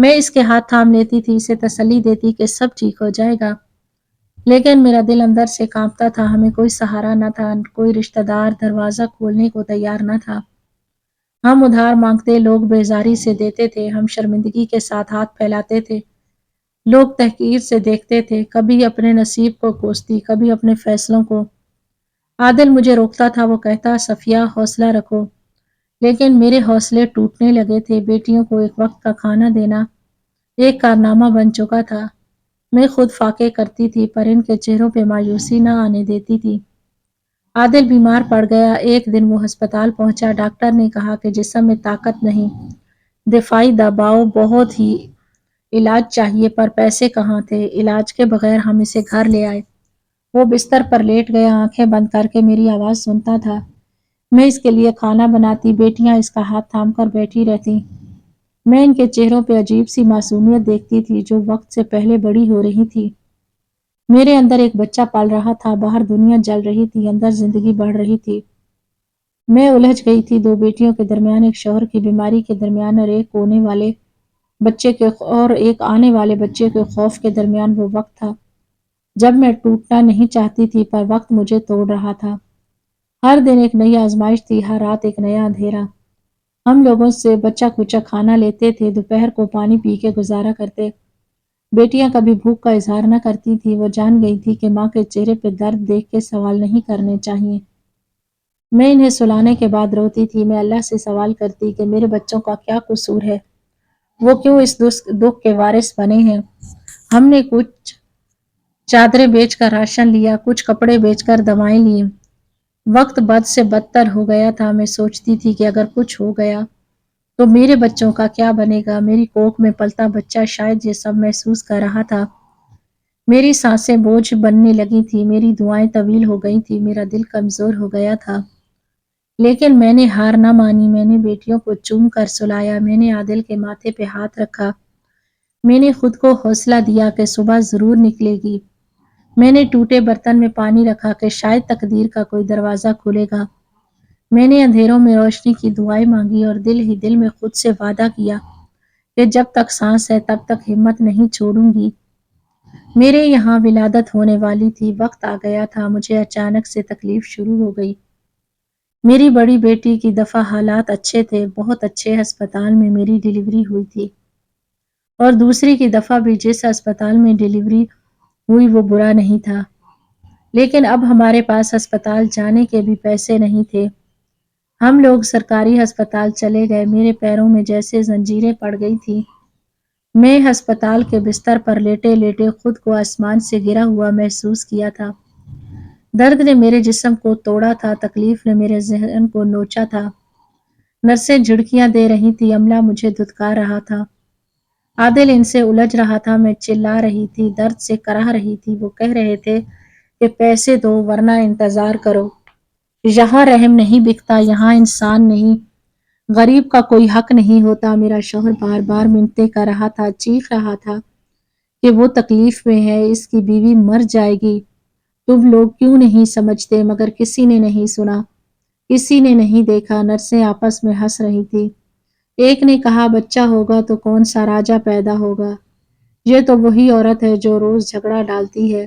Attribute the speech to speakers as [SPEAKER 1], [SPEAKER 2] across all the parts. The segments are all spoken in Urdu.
[SPEAKER 1] میں اس کے ہاتھ تھام لیتی تھی، اسے تسلی دیتی کہ سب ٹھیک ہو جائے گا، لیکن میرا دل اندر سے کانپتا تھا۔ ہمیں کوئی سہارا نہ تھا، کوئی رشتہ دار دروازہ کھولنے کو تیار نہ تھا۔ ہم ادھار مانگتے، لوگ بیزاری سے دیتے تھے، ہم شرمندگی کے ساتھ ہاتھ پھیلاتے تھے، لوگ تحقیر سے دیکھتے تھے، کبھی اپنے نصیب کو کوستی، کبھی اپنے فیصلوں کو۔ عادل مجھے روکتا تھا، وہ کہتا صفیہ حوصلہ رکھو، لیکن میرے حوصلے ٹوٹنے لگے تھے۔ بیٹیوں کو ایک وقت کا کھانا دینا ایک کارنامہ بن چکا تھا۔ میں خود فاقے کرتی تھی پر ان کے چہروں پہ مایوسی نہ آنے دیتی تھی۔ عادل بیمار پڑ گیا، ایک دن وہ ہسپتال پہنچا، ڈاکٹر نے کہا کہ جسم میں طاقت نہیں، دفاعی دباؤ بہت ہی، علاج چاہیے، پر پیسے کہاں تھے؟ علاج کے بغیر ہم اسے گھر لے آئے۔ وہ بستر پر لیٹ گیا، آنکھیں بند کر کے میری آواز سنتا تھا۔ میں اس کے لیے کھانا بناتی، بیٹیاں اس کا ہاتھ تھام کر بیٹھی رہتی۔ میں ان کے چہروں پہ عجیب سی معصومیت دیکھتی تھی جو وقت سے پہلے بڑی ہو رہی تھی۔ میرے اندر ایک بچہ پل رہا تھا، باہر دنیا جل رہی تھی، اندر زندگی بڑھ رہی تھی۔ میں الجھ گئی تھی، دو بیٹیوں کے درمیان، ایک شوہر کی بیماری کے درمیان، اور ایک آنے والے بچے کے خوف کے درمیان۔ وہ وقت تھا جب میں ٹوٹنا نہیں چاہتی تھی، پر وقت مجھے توڑ رہا تھا۔ ہر دن ایک نئی آزمائش تھی، ہر رات ایک نیا اندھیرا۔ ہم لوگوں سے بچہ کچا کھانا لیتے تھے، دوپہر کو پانی پی کے گزارا کرتے۔ بیٹیاں کبھی بھوک کا اظہار نہ کرتی تھی، وہ جان گئی تھی کہ ماں کے چہرے پہ درد دیکھ کے سوال نہیں کرنے چاہیے۔ میں انہیں سلانے کے بعد روتی تھی، میں اللہ سے سوال کرتی کہ میرے بچوں کا کیا قصور ہے، وہ کیوں اس دکھ کے وارث بنے ہیں۔ ہم نے کچھ چادریں بیچ کر راشن لیا، کچھ کپڑے بیچ کر دوائیں لی۔ وقت بد سے بدتر ہو گیا تھا، میں سوچتی تھی کہ اگر کچھ ہو گیا تو میرے بچوں کا کیا بنے گا۔ میری کوکھ میں پلتا بچہ شاید یہ سب محسوس کر رہا تھا۔ میری سانسیں بوجھ بننے لگی تھی، میری دعائیں طویل ہو گئی تھی، میرا دل کمزور ہو گیا تھا۔ لیکن میں نے ہار نہ مانی، میں نے بیٹیوں کو چوم کر سلایا، میں نے عادل کے ماتھے پہ ہاتھ رکھا، میں نے خود کو حوصلہ دیا کہ صبح ضرور نکلے گی۔ میں نے ٹوٹے برتن میں پانی رکھا کہ شاید تقدیر کا کوئی دروازہ کھلے گا۔ میں نے اندھیروں میں روشنی کی دعائیں مانگی اور دل ہی دل میں خود سے وعدہ کیا کہ جب تک سانس ہے تب تک ہمت نہیں چھوڑوں گی۔ میرے یہاں ولادت ہونے والی تھی، وقت آ گیا تھا، مجھے اچانک سے تکلیف شروع ہو گئی۔ میری بڑی بیٹی کی دفعہ حالات اچھے تھے، بہت اچھے ہسپتال میں میری ڈیلیوری ہوئی تھی، اور دوسری کی دفعہ بھی جس ہسپتال میں ڈیلیوری ہوئی وہ برا نہیں تھا، لیکن اب ہمارے پاس ہسپتال جانے کے بھی پیسے نہیں تھے۔ ہم لوگ سرکاری ہسپتال چلے گئے، میرے پیروں میں جیسے زنجیریں پڑ گئی تھی۔ میں ہسپتال کے بستر پر لیٹے لیٹے خود کو آسمان سے گرا ہوا محسوس کیا تھا۔ درد نے میرے جسم کو توڑا تھا، تکلیف نے میرے ذہن کو نوچا تھا۔ نرسیں جھڑکیاں دے رہی تھی، عملہ مجھے دھتکار رہا تھا، عادل ان سے الجھ رہا تھا، میں چلا رہی تھی، درد سے کراہ رہی تھی۔ وہ کہہ رہے تھے کہ پیسے دو ورنہ انتظار کرو، یہاں رحم نہیں بکتا، یہاں انسان نہیں، غریب کا کوئی حق نہیں ہوتا۔ میرا شوہر بار بار منتیں کر رہا تھا، چیخ رہا تھا کہ وہ تکلیف میں ہے، اس کی بیوی مر جائے گی، تم لوگ کیوں نہیں سمجھتے؟ مگر کسی نے نہیں سنا، کسی نے نہیں دیکھا۔ نرسیں آپس میں ہنس رہی تھی، ایک نے کہا بچہ ہوگا تو کون سا راجا پیدا ہوگا، یہ تو وہی عورت ہے جو روز جھگڑا ڈالتی ہے۔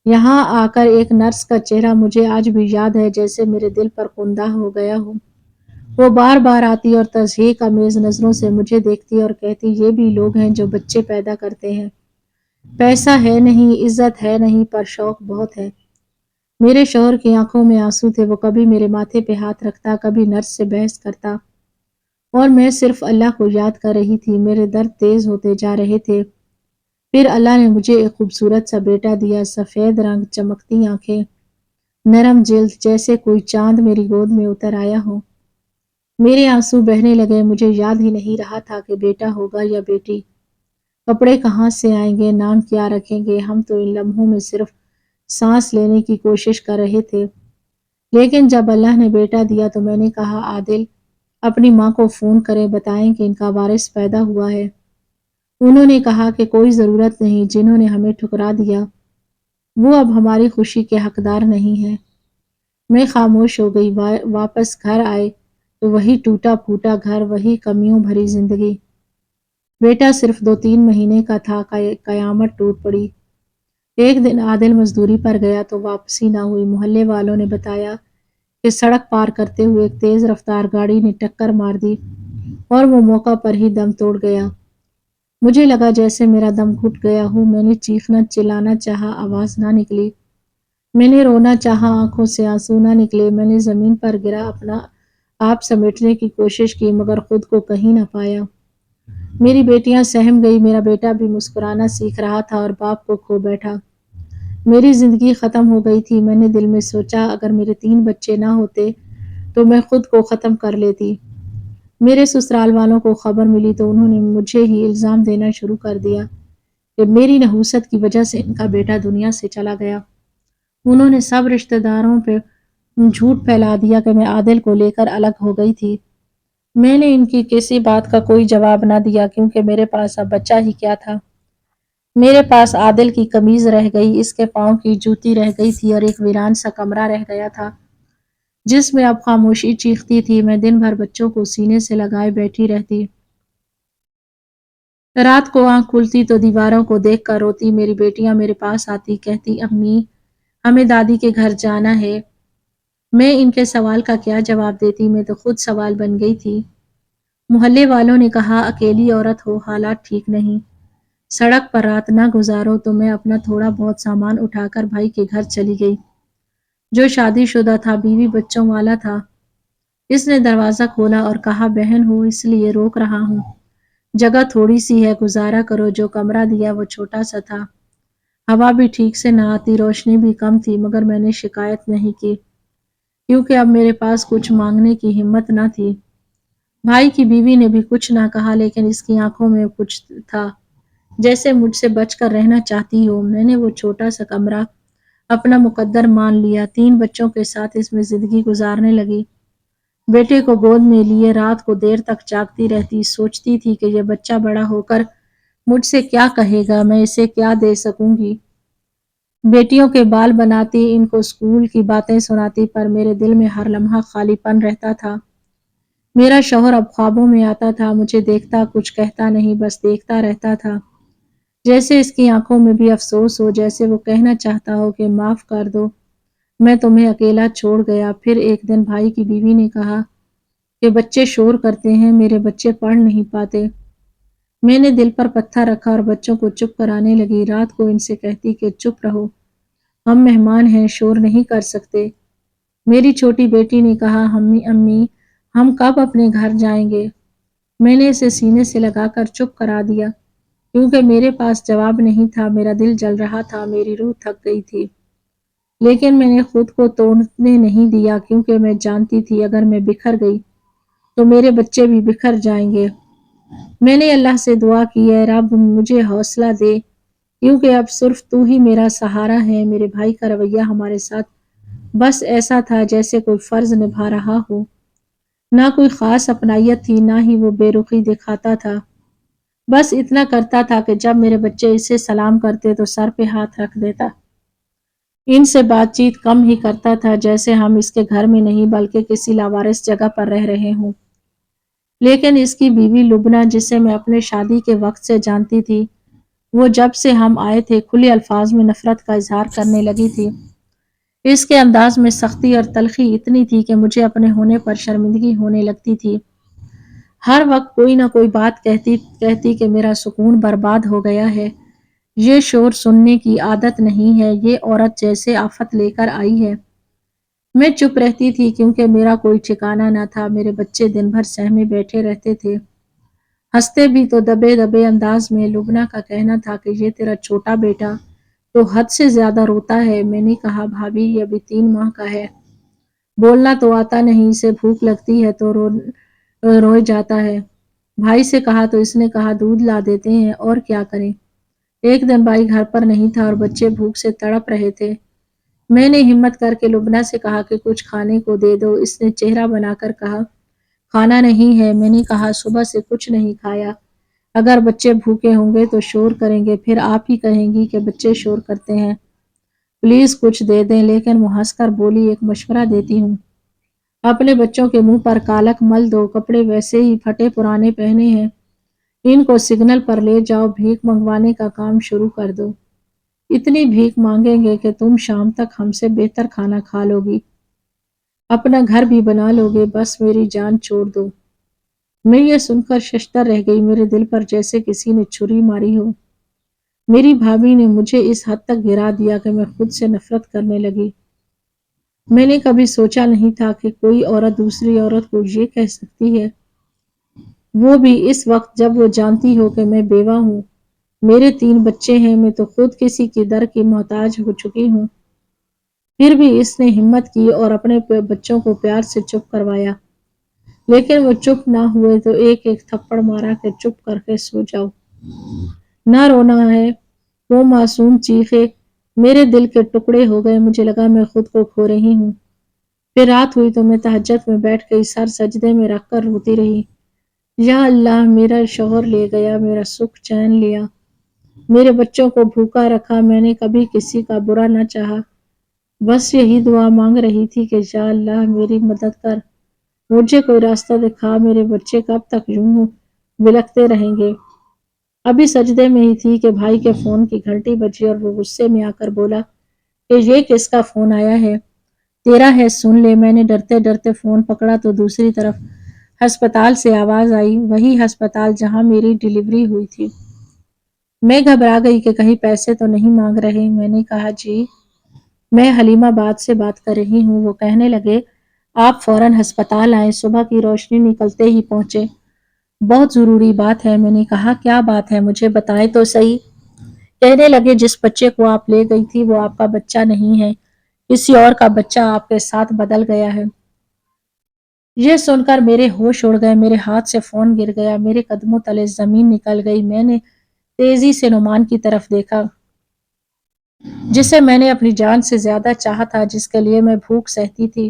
[SPEAKER 1] یہاں آ کر ایک نرس کا چہرہ مجھے آج بھی یاد ہے، جیسے میرے دل پر کندہ ہو گیا ہو۔ وہ بار بار آتی اور تضحیک آمیز نظروں سے مجھے دیکھتی اور کہتی یہ بھی لوگ ہیں جو بچے پیدا کرتے ہیں، پیسہ ہے نہیں، عزت ہے نہیں، پر شوق بہت ہے۔ میرے شوہر کی آنکھوں میں آنسو تھے، وہ کبھی میرے ماتھے پہ ہاتھ رکھتا، کبھی نرس سے بحث کرتا، اور میں صرف اللہ کو یاد کر رہی تھی۔ میرے درد تیز ہوتے جا رہے تھے۔ پھر اللہ نے مجھے ایک خوبصورت سا بیٹا دیا، سفید رنگ، چمکتی آنکھیں، نرم جلد، جیسے کوئی چاند میری گود میں اتر آیا ہو۔ میرے آنسو بہنے لگے، مجھے یاد ہی نہیں رہا تھا کہ بیٹا ہوگا یا بیٹی، کپڑے کہاں سے آئیں گے، نام کیا رکھیں گے۔ ہم تو ان لمحوں میں صرف سانس لینے کی کوشش کر رہے تھے، لیکن جب اللہ نے بیٹا دیا تو میں نے کہا عادل اپنی ماں کو فون کریں، بتائیں کہ ان کا وارث پیدا ہوا ہے۔ انہوں نے کہا کہ کوئی ضرورت نہیں، جنہوں نے ہمیں ٹھکرا دیا وہ اب ہماری خوشی کے حقدار نہیں ہیں۔ میں خاموش ہو گئی۔ واپس گھر آئے تو وہی ٹوٹا پھوٹا گھر، وہی کمیوں بھری زندگی۔ بیٹا صرف 2-3 مہینے کا تھا، قیامت ٹوٹ پڑی۔ ایک دن عادل مزدوری پر گیا تو واپسی نہ ہوئی۔ محلے والوں نے بتایا کہ سڑک پار کرتے ہوئے ایک تیز رفتار گاڑی نے ٹکر مار دی اور وہ موقع پر ہی دم توڑ گیا۔ مجھے لگا جیسے میرا دم گھٹ گیا ہو۔ میں نے چیخنا چلانا چاہا، آواز نہ نکلی۔ میں نے رونا چاہا، آنکھوں سے آنسو نہ نکلے۔ میں نے زمین پر گرا اپنا آپ سمیٹنے کی کوشش کی مگر خود کو کہیں نہ پایا۔ میری بیٹیاں سہم گئی، میرا بیٹا بھی مسکرانا سیکھ رہا تھا اور باپ کو کھو بیٹھا۔ میری زندگی ختم ہو گئی تھی۔ میں نے دل میں سوچا اگر میرے 3 بچے نہ ہوتے تو میں خود کو ختم کر لیتی۔ میرے سسرال والوں کو خبر ملی تو انہوں نے مجھے ہی الزام دینا شروع کر دیا کہ میری نحوست کی وجہ سے ان کا بیٹا دنیا سے چلا گیا۔ انہوں نے سب رشتہ داروں پہ جھوٹ پھیلا دیا کہ میں عادل کو لے کر الگ ہو گئی تھی۔ میں نے ان کی کسی بات کا کوئی جواب نہ دیا کیونکہ میرے پاس اب بچہ ہی کیا تھا۔ میرے پاس عادل کی قمیض رہ گئی، اس کے پاؤں کی جوتی رہ گئی تھی اور ایک ویران سا کمرہ رہ گیا تھا جس میں اب خاموشی چیختی تھی۔ میں دن بھر بچوں کو سینے سے لگائے بیٹھی رہتی۔ رات کو آنکھ کھلتی تو دیواروں کو دیکھ کر روتی۔ میری بیٹیاں میرے پاس آتی، کہتی امی ہمیں دادی کے گھر جانا ہے۔ میں ان کے سوال کا کیا جواب دیتی، میں تو خود سوال بن گئی تھی۔ محلے والوں نے کہا اکیلی عورت ہو، حالات ٹھیک نہیں، سڑک پر رات نہ گزارو۔ تو میں اپنا تھوڑا بہت سامان اٹھا کر بھائی کے گھر چلی گئی جو شادی شدہ تھا، بیوی بچوں والا تھا۔ اس نے دروازہ کھولا اور کہا بہن ہو اس لیے روک رہا ہوں، جگہ تھوڑی سی ہے، گزارا کرو۔ جو کمرہ دیا وہ چھوٹا سا تھا، ہوا بھی ٹھیک سے نہ آتی، روشنی بھی کم تھی، مگر میں نے شکایت نہیں کی کیونکہ اب میرے پاس کچھ مانگنے کی ہمت نہ تھی۔ بھائی کی بیوی نے بھی کچھ نہ کہا لیکن اس کی آنکھوں میں کچھ تھا جیسے مجھ سے بچ کر رہنا چاہتی ہو۔ میں نے وہ چھوٹا سا کمرہ اپنا مقدر مان لیا، 3 بچوں کے ساتھ اس میں زندگی گزارنے لگی۔ بیٹے کو گود میں لیے رات کو دیر تک جاگتی رہتی، سوچتی تھی کہ یہ بچہ بڑا ہو کر مجھ سے کیا کہے گا، میں اسے کیا دے سکوں گی۔ بیٹیوں کے بال بناتی، ان کو اسکول کی باتیں سناتی، پر میرے دل میں ہر لمحہ خالی پن رہتا تھا۔ میرا شوہر اب خوابوں میں آتا تھا، مجھے دیکھتا، کچھ کہتا نہیں، بس دیکھتا رہتا تھا، جیسے اس کی آنکھوں میں بھی افسوس ہو، جیسے وہ کہنا چاہتا ہو کہ معاف کر دو، میں تمہیں اکیلا چھوڑ گیا۔ پھر ایک دن بھائی کی بیوی نے کہا کہ بچے شور کرتے ہیں، میرے بچے پڑھ نہیں پاتے۔ میں نے دل پر پتھر رکھا اور بچوں کو چپ کرانے لگی، رات کو ان سے کہتی کہ چپ رہو، ہم مہمان ہیں، شور نہیں کر سکتے۔ میری چھوٹی بیٹی نے کہا امی ہم کب اپنے گھر جائیں گے؟ میں نے اسے سینے سے لگا کر چپ کرا دیا کیونکہ میرے پاس جواب نہیں تھا، میرا دل جل رہا تھا، میری روح تھک گئی تھی، لیکن میں نے خود کو توڑنے نہیں دیا کیونکہ میں جانتی تھی اگر میں بکھر گئی تو میرے بچے بھی بکھر جائیں گے۔ میں نے اللہ سے دعا کی اے رب مجھے حوصلہ دے کیونکہ اب صرف تو ہی میرا سہارا ہے۔ میرے بھائی کا رویہ ہمارے ساتھ بس ایسا تھا جیسے کوئی فرض نبھا رہا ہو، نہ کوئی خاص اپنائیت تھی، نہ ہی وہ بے رخی دکھاتا تھا، بس اتنا کرتا تھا کہ جب میرے بچے اسے سلام کرتے تو سر پہ ہاتھ رکھ دیتا، ان سے بات چیت کم ہی کرتا تھا جیسے ہم اس کے گھر میں نہیں بلکہ کسی لاوارث جگہ پر رہ رہے ہوں۔ لیکن اس کی بیوی لبنہ جسے میں اپنے شادی کے وقت سے جانتی تھی، وہ جب سے ہم آئے تھے کھلے الفاظ میں نفرت کا اظہار کرنے لگی تھی۔ اس کے انداز میں سختی اور تلخی اتنی تھی کہ مجھے اپنے ہونے پر شرمندگی ہونے لگتی تھی۔ ہر وقت کوئی نہ کوئی بات کہتی کہ میرا سکون برباد ہو گیا ہے، یہ شور سننے کی عادت نہیں ہے، یہ عورت جیسے آفت لے کر آئی ہے۔ میں چپ رہتی تھی کیونکہ میرا کوئی ٹھکانہ نہ تھا، میرے بچے دن بھر سہمے بیٹھے رہتے تھے، ہنستے بھی تو دبے دبے انداز میں۔ لبنہ کا کہنا تھا کہ یہ تیرا چھوٹا بیٹا تو حد سے زیادہ روتا ہے۔ میں نے کہا بھابھی یہ ابھی 3 ماہ کا ہے، بولنا تو آتا نہیں، اسے بھوک لگتی ہے تو روئے جاتا ہے۔ بھائی سے کہا تو اس نے کہا دودھ لا دیتے ہیں، اور کیا کریں۔ ایک دن بھائی گھر پر نہیں تھا اور بچے بھوک سے تڑپ رہے تھے۔ میں نے ہمت کر کے لبنہ سے کہا کہ کچھ کھانے کو دے دو، اس نے چہرہ بنا کر کہا کھانا نہیں ہے۔ میں نے کہا صبح سے کچھ نہیں کھایا، اگر بچے بھوکے ہوں گے تو شور کریں گے، پھر آپ ہی کہیں گی کہ بچے شور کرتے ہیں، پلیز کچھ دے دیں۔ لیکن وہ ہنس کر بولی ایک مشورہ دیتی ہوں، اپنے بچوں کے منہ پر کالک مل دو، کپڑے ویسے ہی پھٹے پرانے پہنے ہیں، ان کو سگنل پر لے جاؤ، بھیک منگوانے کا کام شروع کر دو۔ اتنی بھیک مانگیں گے کہ تم شام تک ہم سے بہتر کھانا کھا لو گی، اپنا گھر بھی بنا لو گے، بس میری جان چھوڑ دو۔ میں یہ سن کر ششدر رہ گئی، میرے دل پر جیسے کسی نے چھری ماری ہو۔ میری بھابھی نے مجھے اس حد تک گرا دیا کہ میں خود سے نفرت کرنے لگی۔ میں نے کبھی سوچا نہیں تھا کہ کوئی عورت دوسری عورت کو یہ کہہ سکتی ہے، وہ بھی اس وقت جب وہ جانتی ہو کہ میں بیوہ ہوں، میرے 3 بچے ہیں، میں تو خود کسی کی در کی محتاج ہو چکی ہوں۔ پھر بھی اس نے ہمت کی اور اپنے بچوں کو پیار سے چپ کروایا، لیکن وہ چپ نہ ہوئے تو ایک ایک تھپڑ مارا کہ چپ کر کے سو جاؤ، نہ رونا ہے۔ وہ معصوم چیخے میرے دل کے ٹکڑے ہو گئے، مجھے لگا میں خود کو کھو رہی ہوں۔ پھر رات ہوئی تو میں تہجد میں بیٹھ گئی، سر سجدے میں رکھ کر روتی رہی۔ یا اللہ، میرا شوہر لے گیا، میرا سکھ چین لیا، میرے بچوں کو بھوکا رکھا، میں نے کبھی کسی کا برا نہ چاہا، بس یہی دعا مانگ رہی تھی کہ یا اللہ میری مدد کر، مجھے کوئی راستہ دکھا، میرے بچے کب تک یوں بلکتے رہیں گے۔ ابھی سجدے میں ہی تھی کہ بھائی کے فون کی گھنٹی بجی اور وہ غصے میں آ کر بولا کہ یہ کس کا فون آیا ہے؟ تیرا ہے، سن لے۔ میں نے ڈرتے ڈرتے فون پکڑا تو دوسری طرف ہسپتال سے آواز آئی، وہی ہسپتال جہاں میری ڈیلیوری ہوئی تھی۔ میں گھبرا گئی کہ کہیں پیسے تو نہیں مانگ رہے۔ میں نے کہا جی، میں حلیم آباد سے بات کر رہی ہوں۔ وہ کہنے لگے آپ فوراً ہسپتال آئیں، صبح کی روشنی نکلتے ہی پہنچے، بہت ضروری بات ہے۔ میں نے کہا کیا بات ہے، مجھے بتائیں تو صحیح۔ کہنے لگے جس بچے کو آپ لے گئی تھی وہ آپ کا بچہ نہیں ہے، کسی اور کا بچہ آپ کے ساتھ بدل گیا ہے۔ یہ سن کر میرے ہوش اڑ گئے، میرے ہاتھ سے فون گر گیا، میرے قدموں تلے زمین نکل گئی۔ میں نے تیزی سے نعمان کی طرف دیکھا، جسے میں نے اپنی جان سے زیادہ چاہا تھا، جس کے لیے میں بھوک سہتی تھی،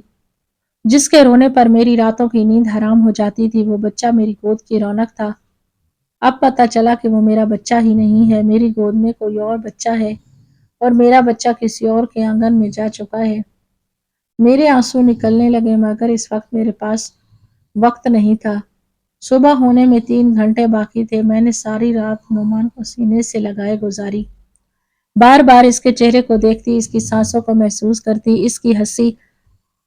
[SPEAKER 1] جس کے رونے پر میری راتوں کی نیند حرام ہو جاتی تھی۔ وہ بچہ میری گود کی رونق تھا۔ اب پتہ چلا کہ وہ میرا بچہ ہی نہیں ہے، میری گود میں کوئی اور بچہ ہے اور میرا بچہ کسی اور کے آنگن میں جا چکا ہے۔ میرے آنسو نکلنے لگے، مگر اس وقت میرے پاس وقت نہیں تھا۔ صبح ہونے میں 3 گھنٹے باقی تھے۔ میں نے ساری رات نعمان کو سینے سے لگائے گزاری، بار بار اس کے چہرے کو دیکھتی، اس کی سانسوں کو محسوس کرتی، اس کی ہنسی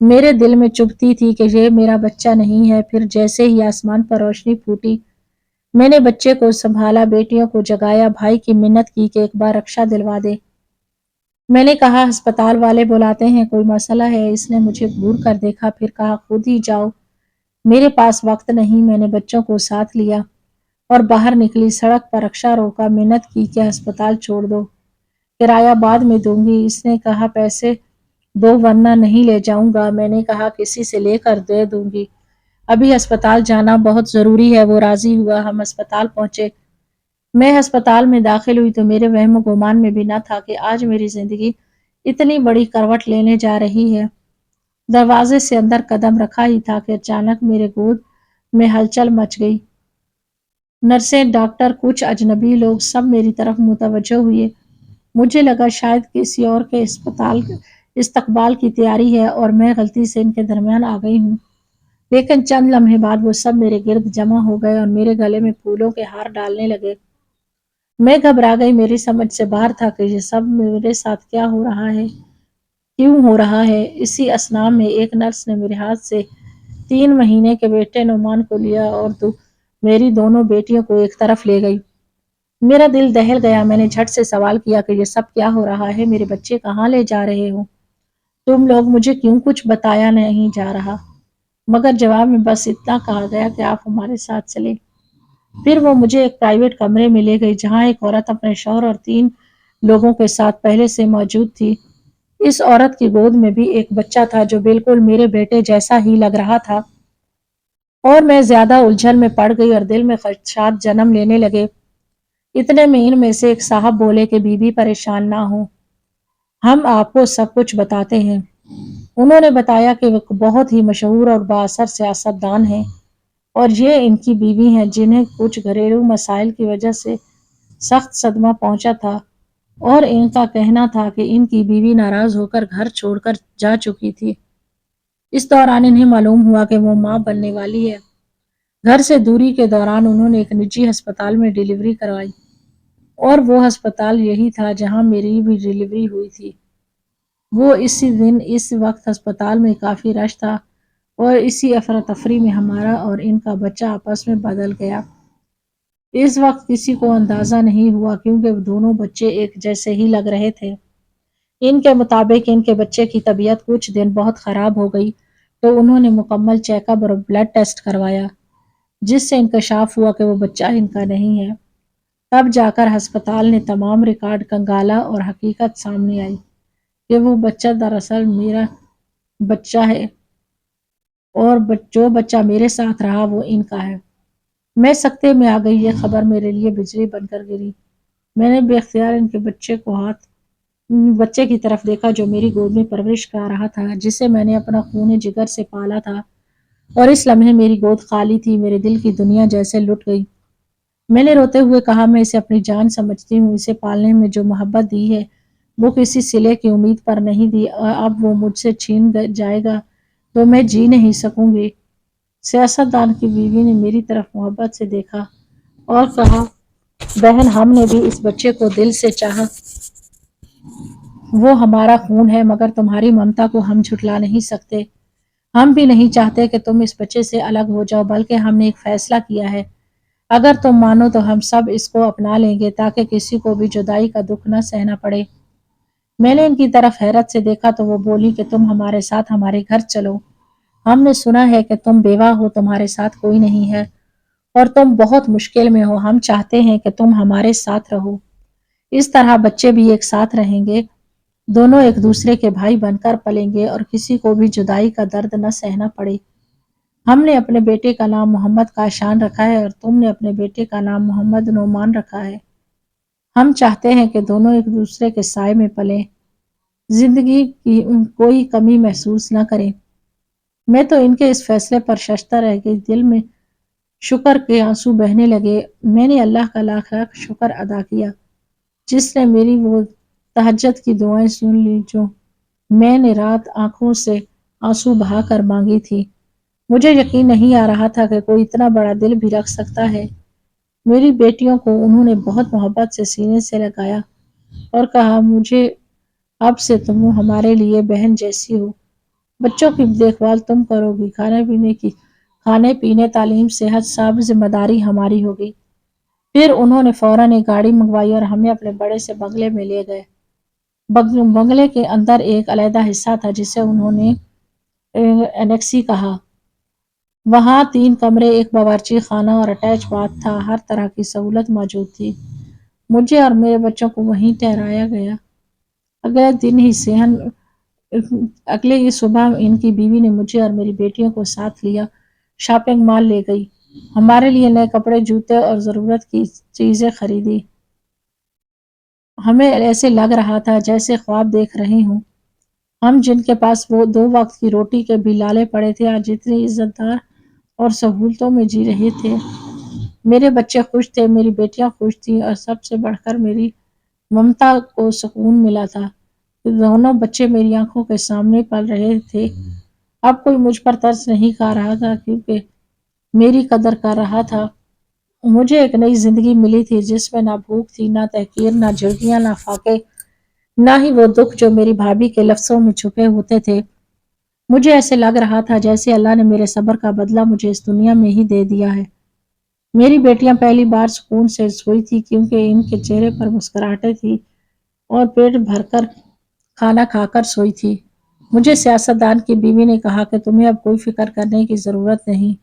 [SPEAKER 1] میرے دل میں چبھتی تھی کہ یہ میرا بچہ نہیں ہے۔ پھر جیسے ہی آسمان پر روشنی پھوٹی، میں نے بچے کو سنبھالا، بیٹیوں کو جگایا، بھائی کی منت کی کہ ایک بار رکشہ دلوا دے۔ میں نے کہا ہسپتال والے بلاتے ہیں، کوئی مسئلہ ہے؟ اس نے مجھے گھور کر دیکھا، پھر کہا خود ہی جاؤ، میرے پاس وقت نہیں۔ میں نے بچوں کو ساتھ لیا اور باہر نکلی، سڑک پر رکشہ روکا، منت کی کہ ہسپتال چھوڑ دو، کرایہ بعد میں دوں گی۔ اس نے کہا پیسے دو ورنہ نہیں لے جاؤں گا۔ میں نے کہا کسی سے لے کر دے دوں گی، ابھی ہسپتال جانا بہت ضروری ہے۔ وہ راضی ہوا، ہم ہسپتال پہنچے۔ میں ہسپتال میں داخل ہوئی تو میرے وہم و گمان میں بھی نہ تھا کہ آج میری زندگی اتنی بڑی کروٹ لینے جا رہی ہے۔ دروازے سے اندر قدم رکھا ہی تھا کہ اچانک میرے گود میں ہلچل مچ گئی۔ نرسیں، ڈاکٹر، کچھ اجنبی لوگ سب میری طرف متوجہ ہوئے۔ مجھے لگا شاید کسی اور کے استقبال کی تیاری ہے اور میں غلطی سے ان کے درمیان آ گئی ہوں، لیکن چند لمحے بعد وہ سب میرے گرد جمع ہو گئے اور میرے گلے میں پھولوں کے ہار ڈالنے لگے۔ میں گھبرا گئی، میری سمجھ سے باہر تھا کہ یہ سب میرے ساتھ کیا ہو رہا ہے، کیوں ہو رہا ہے۔ اسی اثناء میں ایک نرس نے میرے ہاتھ سے 3 مہینے کے بیٹے نعمان کو لیا اور میری دونوں بیٹیوں کو ایک طرف لے گئی۔ میرا دل دہل گیا۔ میں نے جھٹ سے سوال کیا کہ یہ سب کیا ہو رہا ہے، میرے بچے کہاں لے جا رہے ہو تم لوگ؟ مجھے کیوں کچھ بتایا نہیں جا رہا؟ مگر جواب میں بس اتنا کہا گیا کہ آپ ہمارے ساتھ چلیں۔ پھر وہ مجھے ایک پرائیویٹ کمرے میں لے گئی، جہاں ایک عورت اپنے شوہر اور 3 لوگوں کے ساتھ پہلے سے موجود تھی۔ اس عورت کی گود میں بھی ایک بچہ تھا جو بالکل میرے بیٹے جیسا ہی لگ رہا تھا، اور میں زیادہ الجھن میں پڑ گئی اور دل میں خدشات جنم لینے لگے۔ اتنے میں ان میں سے ایک صاحب بولے کہ بی بی پریشان نہ ہو، ہم آپ کو سب کچھ بتاتے ہیں۔ انہوں نے بتایا کہ وہ بہت ہی مشہور اور بااثر سیاست دان ہیں اور یہ ان کی بیوی ہیں، جنہیں کچھ گھریلو مسائل کی وجہ سے سخت صدمہ پہنچا تھا، اور ان کا کہنا تھا کہ ان کی بیوی ناراض ہو کر گھر چھوڑ کر جا چکی تھی۔ اس دوران انہیں معلوم ہوا کہ وہ ماں بننے والی ہے۔ گھر سے دوری کے دوران انہوں نے ایک نجی ہسپتال میں ڈلیوری کروائی، اور وہ ہسپتال یہی تھا جہاں میری بھی ڈلیوری ہوئی تھی۔ وہ اسی دن اس وقت ہسپتال میں کافی رش تھا، اور اسی افراتفری میں ہمارا اور ان کا بچہ آپس میں بدل گیا۔ اس وقت کسی کو اندازہ نہیں ہوا کیونکہ دونوں بچے ایک جیسے ہی لگ رہے تھے۔ ان کے مطابق ان کے بچے کی طبیعت کچھ دن بہت خراب ہو گئی، تو انہوں نے مکمل چیک اپ اور بلڈ ٹیسٹ کروایا، جس سے انکشاف ہوا کہ وہ بچہ ان کا نہیں ہے۔ تب جا کر ہسپتال نے تمام ریکارڈ کنگالا اور حقیقت سامنے آئی کہ وہ بچہ دراصل میرا بچہ ہے، اور جو بچہ میرے ساتھ رہا وہ ان کا ہے۔ میں سکتے میں آ گئی، یہ خبر میرے لیے بجلی بن کر گری۔ میں نے بے اختیار ان کے بچے کی طرف دیکھا جو میری گود میں پرورش پا رہا تھا، جسے میں نے اپنا خون جگر سے پالا تھا، اور اس لمحے میری گود خالی تھی، میرے دل کی دنیا جیسے لٹ گئی۔ میں نے روتے ہوئے کہا، میں اسے اپنی جان سمجھتی ہوں، اسے پالنے میں جو محبت دی ہے وہ کسی صلے کی امید پر نہیں دی، اور اب وہ مجھ سے چھین جائے گا تو میں جی نہیں سکوں گی۔ سیاستدان کی بیوی نے میری طرف محبت سے دیکھا اور کہا، بہن، ہم نے بھی اس بچے کو دل سے چاہا، وہ ہمارا خون ہے، مگر تمہاری ممتا کو ہم جھٹلا نہیں سکتے۔ ہم بھی نہیں چاہتے کہ تم اس بچے سے الگ ہو جاؤ، بلکہ ہم نے ایک فیصلہ کیا ہے، اگر تم مانو تو ہم سب اس کو اپنا لیں گے تاکہ کسی کو بھی جدائی کا دکھ نہ سہنا پڑے۔ میں نے ان کی طرف حیرت سے دیکھا تو وہ بولی کہ تم ہمارے ساتھ ہمارے گھر چلو۔ ہم نے سنا ہے کہ تم بیوہ ہو، تمہارے ساتھ کوئی نہیں ہے، اور تم بہت مشکل میں ہو، ہم چاہتے ہیں کہ تم ہمارے ساتھ رہو۔ اس طرح بچے بھی ایک ساتھ رہیں گے، دونوں ایک دوسرے کے بھائی بن کر پلیں گے، اور کسی کو بھی جدائی کا درد نہ سہنا پڑے۔ ہم نے اپنے بیٹے کا نام محمد کاشان رکھا ہے، اور تم نے اپنے بیٹے کا نام محمد نعمان رکھا ہے۔ ہم چاہتے ہیں کہ دونوں ایک دوسرے کے سائے میں پلیں، زندگی کی کوئی کمی محسوس نہ کریں۔ میں تو ان کے اس فیصلے پر ششدر رہ گئی، دل میں شکر کے آنسو بہنے لگے۔ میں نے اللہ کا لاکھ لاکھ شکر ادا کیا، جس نے میری وہ تہجد کی دعائیں سن لی جو میں نے رات آنکھوں سے آنسو بہا کر مانگی تھی۔ مجھے یقین نہیں آ رہا تھا کہ کوئی اتنا بڑا دل بھی رکھ سکتا ہے۔ میری بیٹیوں کو انہوں نے بہت محبت سے سینے سے لگایا اور کہا، مجھے اب سے تم ہمارے لیے بہن جیسی ہو۔ بچوں کی دیکھ بھال تم کرو گی، کھانے پینے، تعلیم، صحت، سب ذمہ داری ہماری ہوگی۔ پھر انہوں نے فوراً ایک گاڑی منگوائی اور ہمیں اپنے بڑے سے بنگلے میں لے گئے۔ بنگلے کے اندر ایک علیحدہ حصہ تھا جسے انہوں نے اینیکسی کہا۔ وہاں 3 کمرے، ایک باورچی خانہ اور اٹیچ باتھ تھا، ہر طرح کی سہولت موجود تھی۔ مجھے اور میرے بچوں کو وہیں ٹھہرایا گیا۔ اگلے ہی صبح ان کی بیوی نے مجھے اور میری بیٹیوں کو ساتھ لیا، شاپنگ مال لے گئی، ہمارے لیے نئے کپڑے، جوتے اور ضرورت کی چیزیں خریدی۔ ہمیں ایسے لگ رہا تھا جیسے خواب دیکھ رہے ہوں۔ ہم جن کے پاس وہ 2 وقت کی روٹی کے بھی لالے پڑے تھے، آج اتنی عزت دار اور سہولتوں میں جی رہے تھے۔ میرے بچے خوش تھے، میری بیٹیاں خوش تھیں، اور سب سے بڑھ کر میری ممتا کو سکون ملا تھا۔ دونوں بچے میری آنکھوں کے سامنے پل رہے تھے۔ اب کوئی مجھ پر ترس نہیں کھا رہا تھا کیونکہ میری قدر کر رہا تھا۔ مجھے ایک نئی زندگی ملی تھی جس میں نہ بھوک تھی، نہ تحقیر، نہ جھگیاں، نہ فاقے، نہ ہی وہ دکھ جو میری بھابھی کے لفظوں میں چھپے ہوتے تھے۔ مجھے ایسے لگ رہا تھا جیسے اللہ نے میرے صبر کا بدلہ مجھے اس دنیا میں ہی دے دیا ہے۔ میری بیٹیاں پہلی بار سکون سے سوئی تھی کیونکہ ان کے چہرے پر مسکراہٹیں تھیں اور پیٹ بھر کر کھانا کھا کر سوئی تھی۔ مجھے سیاستدان کی بیوی نے کہا کہ تمہیں اب کوئی فکر کرنے کی ضرورت نہیں۔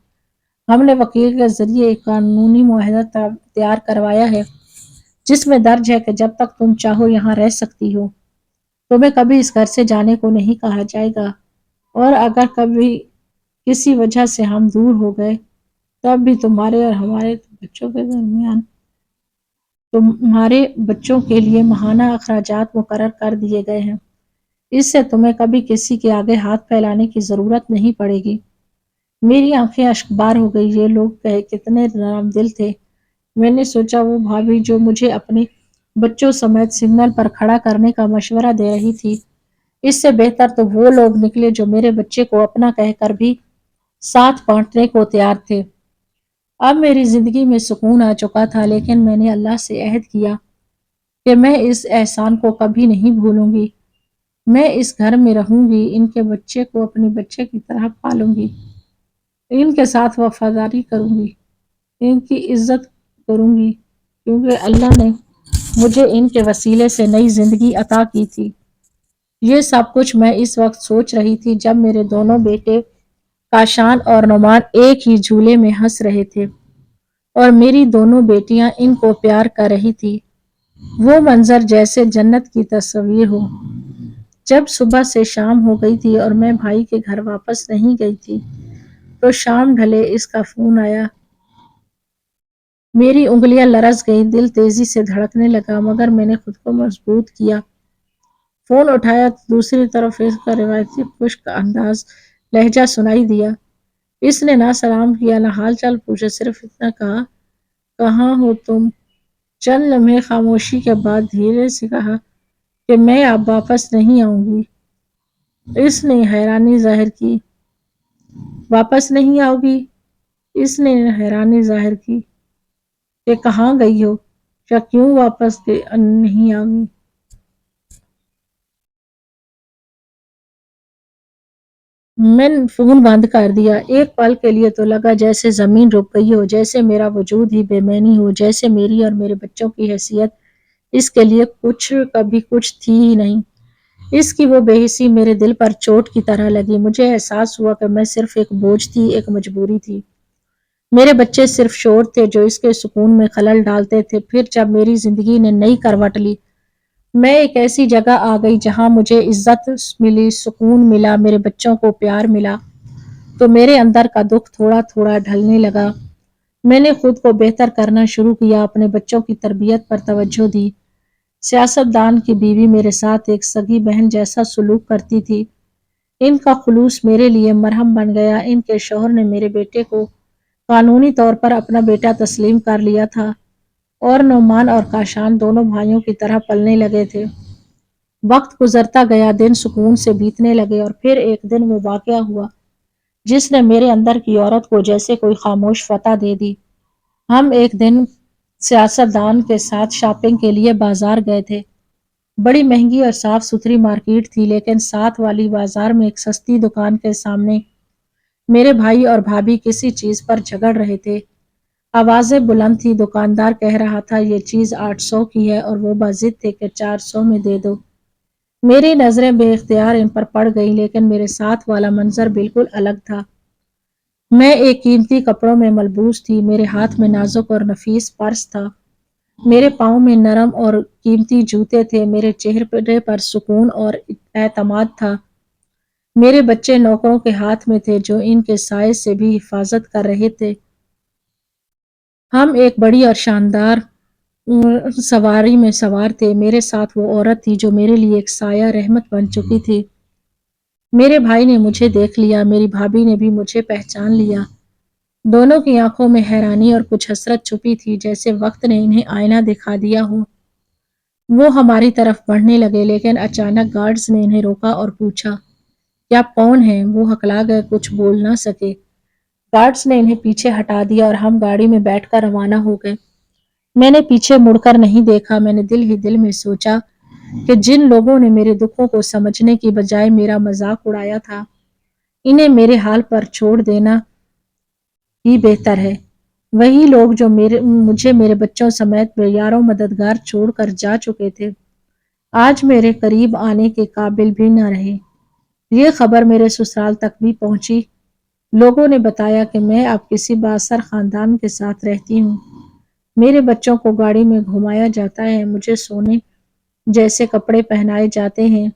[SPEAKER 1] ہم نے وکیل کے ذریعے ایک قانونی معاہدہ تیار کروایا ہے جس میں درج ہے کہ جب تک تم چاہو یہاں رہ سکتی ہو، تمہیں کبھی اس گھر سے جانے کو نہیں کہا جائے گا، اور اگر کبھی کسی وجہ سے ہم دور ہو گئے تب بھی تمہارے اور ہمارے بچوں کے درمیان تمہارے بچوں کے لیے ماہانہ اخراجات مقرر کر دیے گئے ہیں۔ اس سے تمہیں کبھی کسی کے آگے ہاتھ پھیلانے کی ضرورت نہیں پڑے گی۔ میری آنکھیں اشکبار ہو گئی، یہ لوگ کتنے نرم دل تھے۔ میں نے سوچا وہ بھابھی جو مجھے اپنے بچوں سمیت سگنل پر کھڑا کرنے کا مشورہ دے رہی تھی، اس سے بہتر تو وہ لوگ نکلے جو میرے بچے کو اپنا کہہ کر بھی ساتھ بانٹنے کو تیار تھے۔ اب میری زندگی میں سکون آ چکا تھا، لیکن میں نے اللہ سے عہد کیا کہ میں اس احسان کو کبھی نہیں بھولوں گی۔ میں اس گھر میں رہوں گی، ان کے بچے کو اپنے بچے کی طرح پالوں گی، ان کے ساتھ وفاداری کروں گی، ان کی عزت کروں گی، کیونکہ اللہ نے مجھے ان کے وسیلے سے نئی زندگی عطا کی تھی۔ یہ سب کچھ میں اس وقت سوچ رہی تھی جب میرے دونوں بیٹے کاشان اور نعمان ایک ہی جھولے میں ہنس رہے تھے اور میری دونوں بیٹیاں ان کو پیار کر رہی تھی۔ وہ منظر جیسے جنت کی تصویر ہو۔ جب صبح سے شام ہو گئی تھی اور میں بھائی کے گھر واپس نہیں گئی تھی تو شام ڈھلے اس کا فون آیا۔ میری انگلیاں لرز گئیں، دل تیزی سے دھڑکنے لگا، مگر میں نے خود کو مضبوط کیا۔ فون اٹھایا تو دوسری طرف اس کا روایتی خشک انداز لہجہ سنائی دیا۔ اس نے نہ سلام کیا نہ حال چال پوچھا، صرف اتنا کہا، کہاں ہو تم؟ چند لمحے خاموشی کے بعد دھیرے سے کہا کہ میں اب واپس نہیں آؤں گی۔ اس نے حیرانی ظاہر کی۔ واپس نہیں آؤ گی؟ اس نے حیرانی ظاہر کی کہ کہاں گئی ہو یا کیوں واپس نہیں آؤ گی؟ میں نے فون بند کر دیا۔ ایک پل کے لیے تو لگا جیسے زمین رک گئی ہو، جیسے میرا وجود ہی بے معنی ہو، جیسے میری اور میرے بچوں کی حیثیت اس کے لیے کبھی کچھ تھی ہی نہیں۔ اس کی وہ بے حسی میرے دل پر چوٹ کی طرح لگی۔ مجھے احساس ہوا کہ میں صرف ایک بوجھ تھی، ایک مجبوری تھی۔ میرے بچے صرف شور تھے جو اس کے سکون میں خلل ڈالتے تھے۔ پھر جب میری زندگی نے نئی کروٹ لی، میں ایک ایسی جگہ آ گئی جہاں مجھے عزت ملی، سکون ملا، میرے بچوں کو پیار ملا، تو میرے اندر کا دکھ تھوڑا تھوڑا ڈھلنے لگا۔ میں نے خود کو بہتر کرنا شروع کیا، اپنے بچوں کی تربیت پر توجہ دی۔ سیاست دان کی بیوی میرے ساتھ ایک سگی بہن جیسا سلوک کرتی تھی۔ ان کا خلوص میرے لیے مرہم بن گیا۔ ان کے شوہر نے میرے بیٹے کو قانونی طور پر اپنا بیٹا تسلیم کر لیا تھا اور نعمان اور کاشان دونوں بھائیوں کی طرح پلنے لگے تھے۔ وقت گزرتا گیا، دن سکون سے بیتنے لگے، اور پھر ایک دن وہ واقعہ ہوا جس نے میرے اندر کی عورت کو جیسے کوئی خاموش فتح دے دی۔ ہم ایک دن سیاست دان کے ساتھ شاپنگ کے لیے بازار گئے تھے۔ بڑی مہنگی اور صاف ستھری مارکیٹ تھی، لیکن ساتھ والی بازار میں ایک سستی دکان کے سامنے میرے بھائی اور بھابھی کسی چیز پر جھگڑ رہے تھے۔ آوازیں بلند تھی، دکاندار کہہ رہا تھا یہ چیز 800 کی ہے اور وہ باضد تھے کہ 400 میں دے دو۔ میری نظریں بے اختیار ان پر پڑ گئی، لیکن میرے ساتھ والا منظر بالکل الگ تھا۔ میں ایک قیمتی کپڑوں میں ملبوس تھی، میرے ہاتھ میں نازک اور نفیس پرس تھا، میرے پاؤں میں نرم اور قیمتی جوتے تھے، میرے چہرے پر سکون اور اعتماد تھا۔ میرے بچے نوکروں کے ہاتھ میں تھے جو ان کے سائے سے بھی حفاظت کر رہے تھے۔ ہم ایک بڑی اور شاندار سواری میں سوار تھے۔ میرے ساتھ وہ عورت تھی جو میرے لیے ایک سایہ رحمت بن چکی تھی۔ میرے بھائی نے مجھے دیکھ لیا، میری بھابھی نے بھی مجھے پہچان لیا۔ دونوں کی آنکھوں میں حیرانی اور کچھ حسرت چھپی تھی، جیسے وقت نے انہیں آئینہ دکھا دیا ہو۔ وہ ہماری طرف بڑھنے لگے، لیکن اچانک گارڈز نے انہیں روکا اور پوچھا کہ آپ کون ہیں؟ وہ ہکلا گئے، کچھ بول نہ سکے۔ گارڈز نے انہیں پیچھے ہٹا دیا اور ہم گاڑی میں بیٹھ کر روانہ ہو گئے۔ میں نے پیچھے مڑ کر نہیں دیکھا۔ میں نے دل ہی دل میں سوچا کہ جن لوگوں نے میرے دکھوں کو سمجھنے کی بجائے میرا مذاق اڑایا تھا، انہیں میرے حال پر چھوڑ دینا ہی بہتر ہے۔ وہی لوگ جو مجھے میرے بچوں سمیت یاروں مددگار چھوڑ کر جا چکے تھے، آج میرے قریب آنے کے قابل بھی نہ رہے۔ یہ خبر میرے سسرال تک بھی پہنچی۔ لوگوں نے بتایا کہ میں اب کسی بااثر خاندان کے ساتھ رہتی ہوں۔ میرے بچوں کو گاڑی میں گھمایا جاتا ہے، مجھے سونے جیسے کپڑے پہنائے جاتے ہیں۔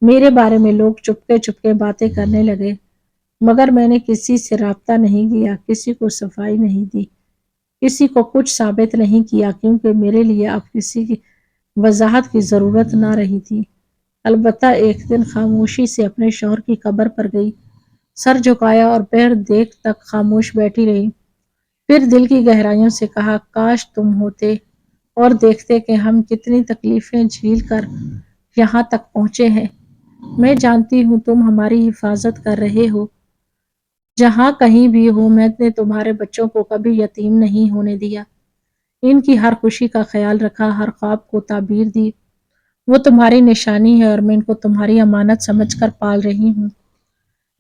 [SPEAKER 1] میرے بارے میں لوگ چپکے چپکے باتیں کرنے لگے، مگر میں نے کسی سے رابطہ نہیں کیا، کسی کو صفائی نہیں دی، کسی کو کچھ ثابت نہیں کیا، کیونکہ میرے لیے اب کسی کی وضاحت کی ضرورت نہ رہی تھی۔ البتہ ایک دن خاموشی سے اپنے شوہر کی قبر پر گئی، سر جھکایا اور پیر دیکھ تک خاموش بیٹھی رہی۔ پھر دل کی گہرائیوں سے کہا، کاش تم ہوتے اور دیکھتے کہ ہم کتنی تکلیفیں جھیل کر یہاں تک پہنچے ہیں۔ میں جانتی ہوں تم ہماری حفاظت کر رہے ہو، جہاں کہیں بھی ہو، میں نے تمہارے بچوں کو کبھی یتیم نہیں ہونے دیا۔ ان کی ہر خوشی کا خیال رکھا، ہر خواب کو تعبیر دی۔ وہ تمہاری نشانی ہے اور میں ان کو تمہاری امانت سمجھ کر پال رہی ہوں۔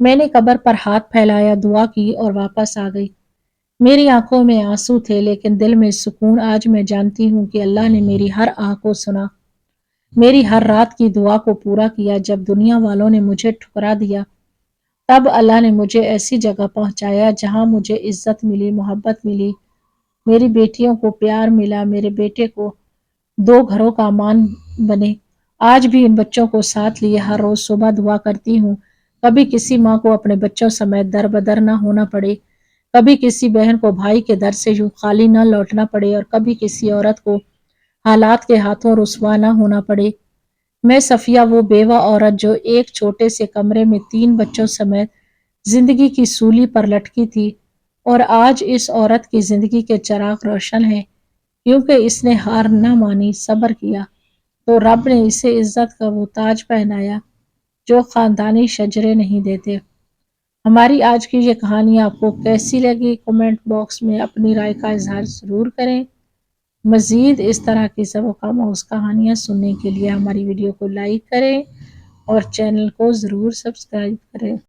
[SPEAKER 1] میں نے قبر پر ہاتھ پھیلایا، دعا کی اور واپس آ گئی۔ میری آنکھوں میں آنسو تھے لیکن دل میں سکون۔ آج میں جانتی ہوں کہ اللہ نے میری ہر آہ کو سنا، میری ہر رات کی دعا کو پورا کیا۔ جب دنیا والوں نے مجھے ٹھکرا دیا، تب اللہ نے مجھے ایسی جگہ پہنچایا جہاں مجھے عزت ملی، محبت ملی، میری بیٹیوں کو پیار ملا، میرے بیٹے کو دو گھروں کا امان بنے۔ آج بھی ان بچوں کو ساتھ لیے ہر روز صبح دعا کرتی ہوں، کبھی کسی ماں کو اپنے بچوں سمیت در بدر نہ ہونا پڑے، کبھی کسی بہن کو بھائی کے در سے یوں خالی نہ لوٹنا پڑے، اور کبھی کسی عورت کو حالات کے ہاتھوں رسوا نہ ہونا پڑے۔ میں صفیہ، وہ بیوہ عورت جو ایک چھوٹے سے کمرے میں 3 بچوں سمیت زندگی کی سولی پر لٹکی تھی، اور آج اس عورت کی زندگی کے چراغ روشن ہیں، کیونکہ اس نے ہار نہ مانی، صبر کیا، تو رب نے اسے عزت کا وہ تاج پہنایا جو خاندانی شجرے نہیں دیتے۔ ہماری آج کی یہ کہانی آپ کو کیسی لگی؟ کمنٹ باکس میں اپنی رائے کا اظہار ضرور کریں۔ مزید اس طرح کی سبق آموز کہانیاں سننے کے لیے ہماری ویڈیو کو لائک کریں اور چینل کو ضرور سبسکرائب کریں۔